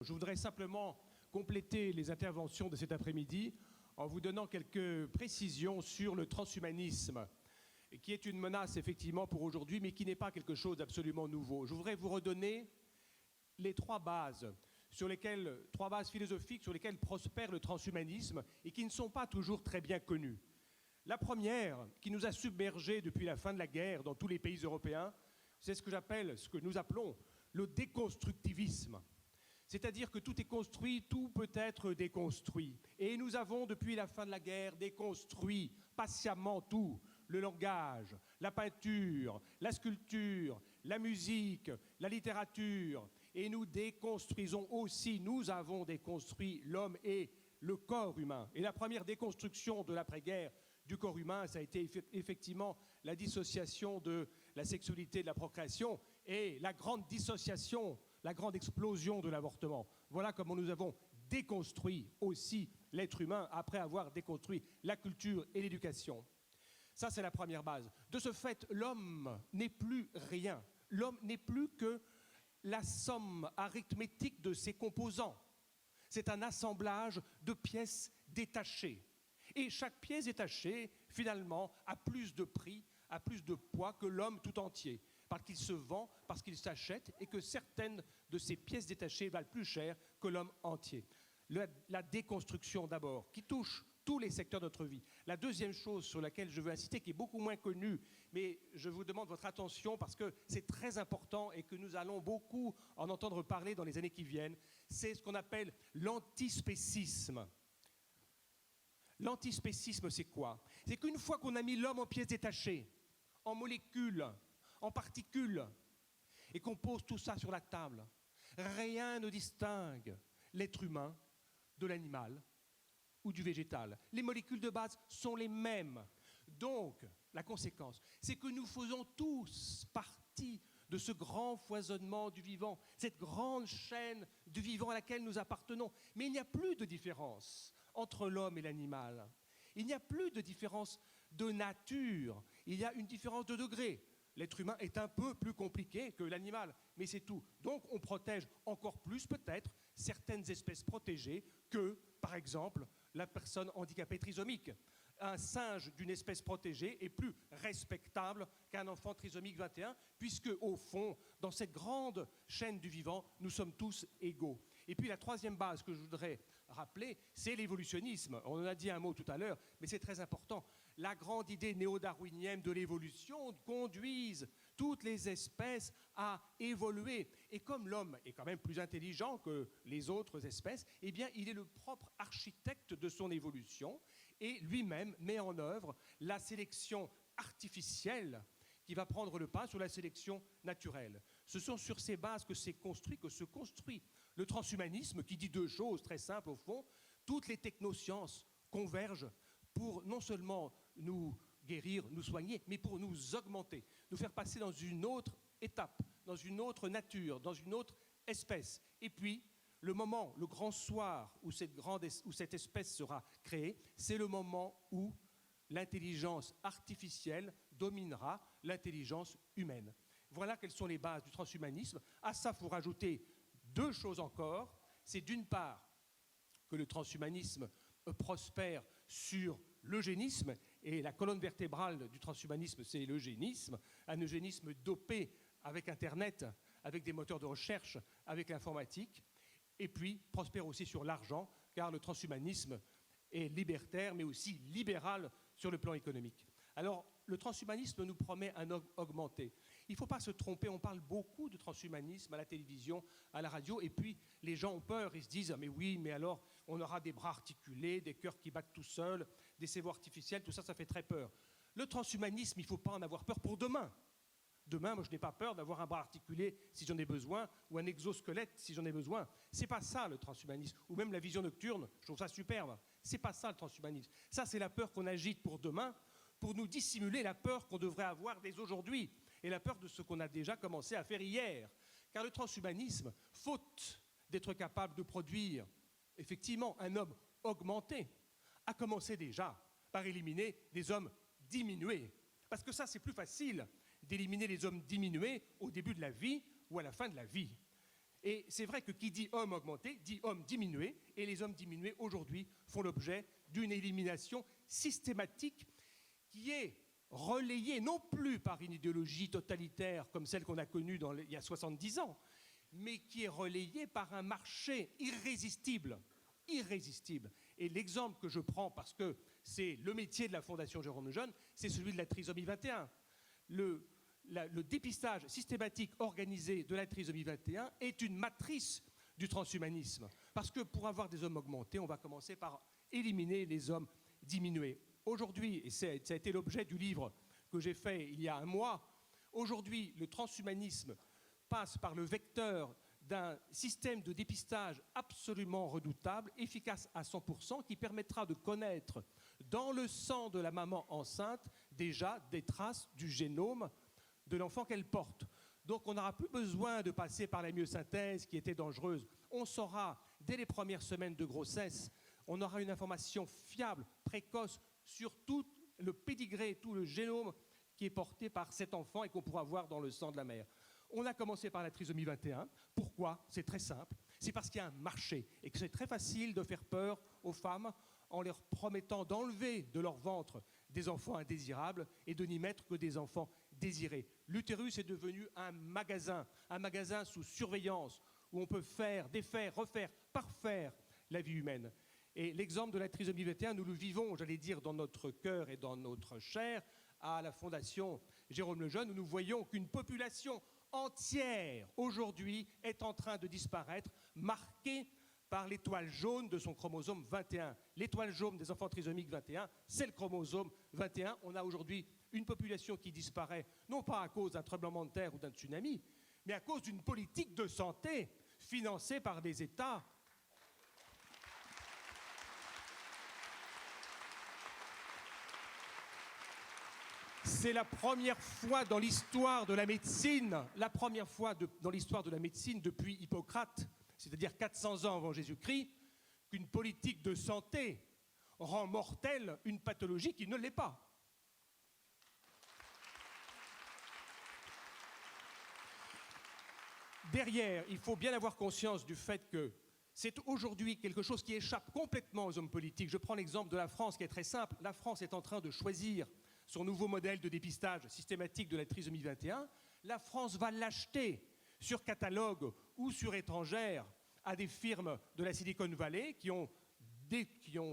Je voudrais simplement compléter les interventions de cet après-midi en vous donnant quelques précisions sur le transhumanisme, qui est une menace effectivement pour aujourd'hui, mais qui n'est pas quelque chose d'absolument nouveau. Je voudrais vous redonner les trois bases philosophiques sur lesquelles prospère le transhumanisme et qui ne sont pas toujours très bien connues. La première, qui nous a submergés depuis la fin de la guerre dans tous les pays européens, c'est ce que nous appelons le déconstructivisme. C'est-à-dire que tout est construit, tout peut être déconstruit. Et nous avons, depuis la fin de la guerre, déconstruit patiemment tout. Le langage, la peinture, la sculpture, la musique, la littérature. Et nous déconstruisons aussi, nous avons déconstruit l'homme et le corps humain. Et la première déconstruction de l'après-guerre du corps humain, ça a été effectivement la dissociation de la sexualité et de la procréation et la grande dissociation, la grande explosion de l'avortement. Voilà comment nous avons déconstruit aussi l'être humain après avoir déconstruit la culture et l'éducation. Ça, c'est la première base. De ce fait, l'homme n'est plus rien. L'homme n'est plus que la somme arithmétique de ses composants. C'est un assemblage de pièces détachées. Et chaque pièce détachée, finalement, a plus de prix, a plus de poids que l'homme tout entier. Parce qu'il se vend, parce qu'il s'achète, et que certaines de ces pièces détachées valent plus cher que l'homme entier. La déconstruction d'abord, qui touche tous les secteurs de notre vie. La deuxième chose sur laquelle je veux insister, qui est beaucoup moins connue, mais je vous demande votre attention parce que c'est très important et que nous allons beaucoup en entendre parler dans les années qui viennent, c'est ce qu'on appelle l'antispécisme. L'antispécisme, c'est quoi? C'est qu'une fois qu'on a mis l'homme en pièces détachées, en molécules, en particules, et qu'on pose tout ça sur la table, rien ne distingue l'être humain de l'animal ou du végétal. Les molécules de base sont les mêmes. Donc, la conséquence, c'est que nous faisons tous partie de ce grand foisonnement du vivant, cette grande chaîne du vivant à laquelle nous appartenons. Mais il n'y a plus de différence entre l'homme et l'animal. Il n'y a plus de différence de nature. Il y a une différence de degré. L'être humain est un peu plus compliqué que l'animal, mais c'est tout. Donc, on protège encore plus, peut-être, certaines espèces protégées que, par exemple, la personne handicapée trisomique. Un singe d'une espèce protégée est plus respectable qu'un enfant trisomique 21, puisque, au fond, dans cette grande chaîne du vivant, nous sommes tous égaux. Et puis la troisième base que je voudrais rappeler, c'est l'évolutionnisme. On en a dit un mot tout à l'heure, mais c'est très important. La grande idée néo-darwinienne de l'évolution conduise toutes les espèces à évoluer. Et comme l'homme est quand même plus intelligent que les autres espèces, eh bien, il est le propre architecte de son évolution et lui-même met en œuvre la sélection artificielle qui va prendre le pas sur la sélection naturelle. Ce sont sur ces bases que se construit le transhumanisme, qui dit deux choses très simples au fond. Toutes les technosciences convergent pour non seulement nous guérir, nous soigner, mais pour nous augmenter, nous faire passer dans une autre étape, dans une autre nature, dans une autre espèce. Et puis, le moment, le grand soir où cette espèce sera créée, c'est le moment où l'intelligence artificielle dominera l'intelligence humaine. Voilà quelles sont les bases du transhumanisme. À ça, il faut rajouter deux choses encore. C'est d'une part que le transhumanisme prospère sur l'eugénisme, et la colonne vertébrale du transhumanisme, c'est l'eugénisme, un eugénisme dopé avec Internet, avec des moteurs de recherche, avec l'informatique, et puis prospère aussi sur l'argent, car le transhumanisme est libertaire, mais aussi libéral sur le plan économique. Alors, le transhumanisme nous promet un augmenté. Il ne faut pas se tromper, on parle beaucoup de transhumanisme à la télévision, à la radio, et puis les gens ont peur, ils se disent « mais oui, mais alors on aura des bras articulés, des cœurs qui battent tout seuls, des cerveaux artificiels, tout ça, ça fait très peur ». Le transhumanisme, il ne faut pas en avoir peur pour demain. Demain, moi, je n'ai pas peur d'avoir un bras articulé si j'en ai besoin, ou un exosquelette si j'en ai besoin. C'est pas ça, le transhumanisme. Ou même la vision nocturne, je trouve ça superbe. C'est pas ça, le transhumanisme. Ça, c'est la peur qu'on agite pour demain, pour nous dissimuler la peur qu'on devrait avoir dès aujourd'hui, et la peur de ce qu'on a déjà commencé à faire hier. Car le transhumanisme, faute d'être capable de produire, effectivement, un homme augmenté, a commencé déjà par éliminer des hommes diminués. Parce que ça, c'est plus facile d'éliminer les hommes diminués au début de la vie ou à la fin de la vie. Et c'est vrai que qui dit homme augmenté, dit homme diminué, et les hommes diminués, aujourd'hui, font l'objet d'une élimination systématique qui est relayée non plus par une idéologie totalitaire comme celle qu'on a connue il y a 70 ans, mais qui est relayée par un marché irrésistible. Irrésistible. Et l'exemple que je prends, parce que c'est le métier de la Fondation Jérôme Lejeune, c'est celui de la trisomie 21. Le dépistage systématique organisé de la trisomie 21 est une matrice du transhumanisme. Parce que pour avoir des hommes augmentés, on va commencer par éliminer les hommes diminués. Aujourd'hui, et ça a été l'objet du livre que j'ai fait il y a un mois, aujourd'hui, le transhumanisme passe par le vecteur d'un système de dépistage absolument redoutable, efficace à 100%, qui permettra de connaître dans le sang de la maman enceinte déjà des traces du génome de l'enfant qu'elle porte. Donc on n'aura plus besoin de passer par la myosynthèse qui était dangereuse. On saura, dès les premières semaines de grossesse, on aura une information fiable, précoce, sur tout le pédigré, tout le génome qui est porté par cet enfant et qu'on pourra voir dans le sang de la mère. On a commencé par la trisomie 21. Pourquoi? C'est très simple. C'est parce qu'il y a un marché et que c'est très facile de faire peur aux femmes en leur promettant d'enlever de leur ventre des enfants indésirables et de n'y mettre que des enfants désirés. L'utérus est devenu un magasin sous surveillance où on peut faire, défaire, refaire, parfaire la vie humaine. Et l'exemple de la trisomie 21, nous le vivons, j'allais dire, dans notre cœur et dans notre chair, à la Fondation Jérôme Lejeune, où nous voyons qu'une population entière, aujourd'hui, est en train de disparaître, marquée par l'étoile jaune de son chromosome 21. L'étoile jaune des enfants trisomiques 21, c'est le chromosome 21. On a aujourd'hui une population qui disparaît, non pas à cause d'un tremblement de terre ou d'un tsunami, mais à cause d'une politique de santé financée par des États. C'est la première fois dans l'histoire de la médecine, dans l'histoire de la médecine depuis Hippocrate, c'est-à-dire 400 ans avant Jésus-Christ, qu'une politique de santé rend mortelle une pathologie qui ne l'est pas. Derrière, il faut bien avoir conscience du fait que c'est aujourd'hui quelque chose qui échappe complètement aux hommes politiques. Je prends l'exemple de la France qui est très simple. La France est en train de choisir son nouveau modèle de dépistage systématique de la trisomie 21, la France va l'acheter sur catalogue ou sur étrangère à des firmes de la Silicon Valley qui ont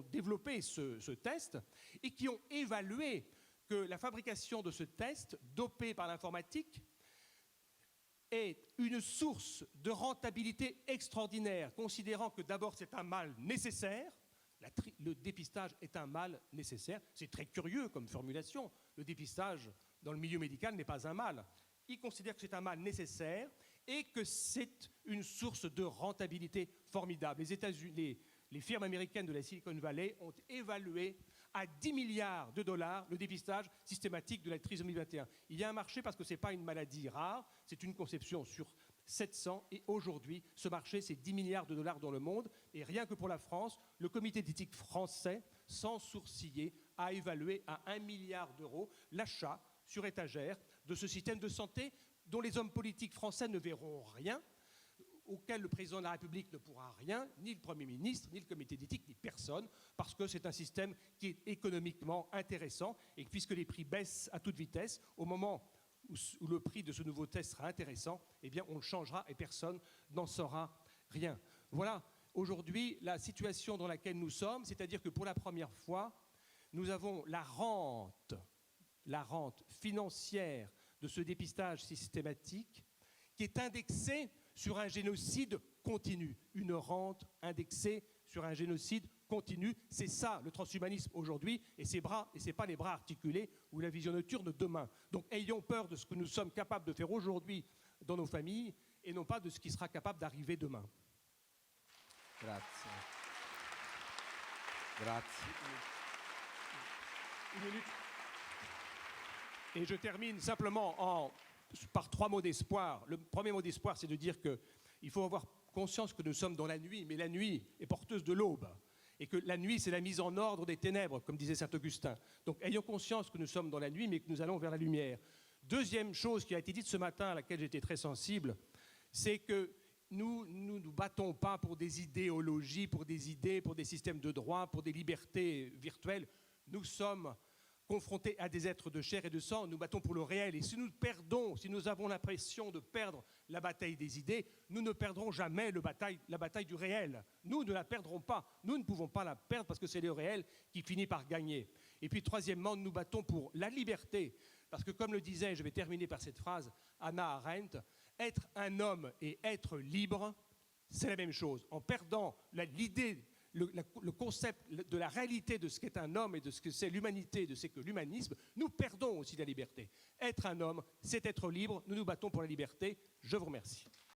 développé ce test et qui ont évalué que la fabrication de ce test, dopé par l'informatique, est une source de rentabilité extraordinaire, considérant que d'abord c'est un mal nécessaire. Le dépistage est un mal nécessaire. C'est très curieux comme formulation. Le dépistage dans le milieu médical n'est pas un mal. Il considère que c'est un mal nécessaire et que c'est une source de rentabilité formidable. Les firmes américaines de la Silicon Valley ont évalué à 10 milliards de dollars le dépistage systématique de la trisomie 21. Il y a un marché parce que ce n'est pas une maladie rare, c'est une conception sur 700, et aujourd'hui, ce marché, c'est 10 milliards de dollars dans le monde, et rien que pour la France, le comité d'éthique français, sans sourciller, a évalué à 1 milliard d'euros l'achat sur étagère de ce système de santé dont les hommes politiques français ne verront rien, auquel le président de la République ne pourra rien, ni le Premier ministre, ni le comité d'éthique, ni personne, parce que c'est un système qui est économiquement intéressant, et puisque les prix baissent à toute vitesse, au moment où le prix de ce nouveau test sera intéressant, eh bien on le changera et personne n'en saura rien. Voilà aujourd'hui la situation dans laquelle nous sommes, c'est-à-dire que pour la première fois, nous avons la rente financière de ce dépistage systématique qui est indexée sur un génocide continu, une rente indexée sur un génocide continu. C'est ça le transhumanisme aujourd'hui, et c'est pas les bras articulés ou la vision nocturne demain. Donc ayons peur de ce que nous sommes capables de faire aujourd'hui dans nos familles et non pas de ce qui sera capable d'arriver demain. Grazie. Grazie. Une minute. Et je termine simplement par 3 mots d'espoir. Le premier mot d'espoir, c'est de dire qu'il faut avoir conscience que nous sommes dans la nuit, mais la nuit est porteuse de l'aube. Et que la nuit, c'est la mise en ordre des ténèbres, comme disait saint Augustin. Donc ayons conscience que nous sommes dans la nuit, mais que nous allons vers la lumière. Deuxième chose qui a été dite ce matin, à laquelle j'étais très sensible, c'est qu'il nous nous battons pas pour des idéologies, pour des idées, pour des systèmes de droit, pour des libertés virtuelles. Nous sommes confrontés à des êtres de chair et de sang, nous battons pour le réel. Et si nous perdons, si nous avons l'impression de perdre la bataille des idées, nous ne perdrons jamais la bataille du réel. Nous ne la perdrons pas. Nous ne pouvons pas la perdre parce que c'est le réel qui finit par gagner. Et puis troisièmement, nous battons pour la liberté. Parce que comme le disait, je vais terminer par cette phrase, Hannah Arendt, être un homme et être libre, c'est la même chose. En perdant l'idée, le concept de la réalité de ce qu'est un homme et de ce que c'est l'humanité, de ce que l'humanisme, nous perdons aussi la liberté. Être un homme, c'est être libre. Nous nous battons pour la liberté. Je vous remercie.